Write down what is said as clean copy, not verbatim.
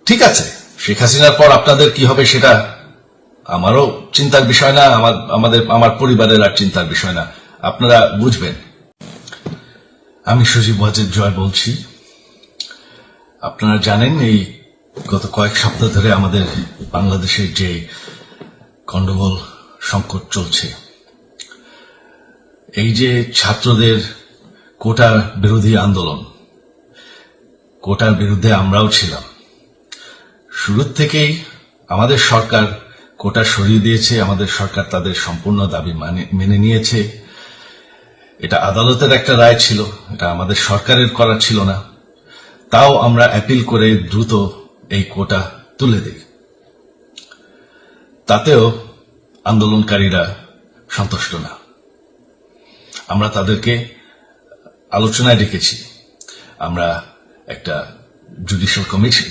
ঠিক আছে, শেখ হাসিনার পর আপনাদের কি হবে সেটা আমারও চিন্তার বিষয় না, আমার পরিবারের আর চিন্তার বিষয় না, আপনারা বুঝবেন। আমি সজীব ওয়াজেদ জয় বলছি। আপনারা জানেন এই গত কয়েক সপ্তাহ ধরে আমাদের বাংলাদেশের যে গন্ডগোল সংকট চলছে, এই যে ছাত্রদের কোটা বিরোধী আন্দোলন, কোটার বিরুদ্ধে আমরাও ছিলাম। শুরুর থেকেই আমাদের সরকার কোটা সরিয়ে দিয়েছে, আমাদের সরকার তাদের সম্পূর্ণ দাবি মেনে নিয়েছে। এটা আদালতের একটা রায় ছিল, এটা আমাদের সরকারের করা ছিল না। তাও আমরা অ্যাপিল করে দ্রুত এই কোটা তুলে দিই। তাতেও আন্দোলনকারীরা সন্তুষ্ট না। আমরা তাদেরকে আলোচনায় রেখেছি। আমরা একটা জুডিশিয়াল কমিশন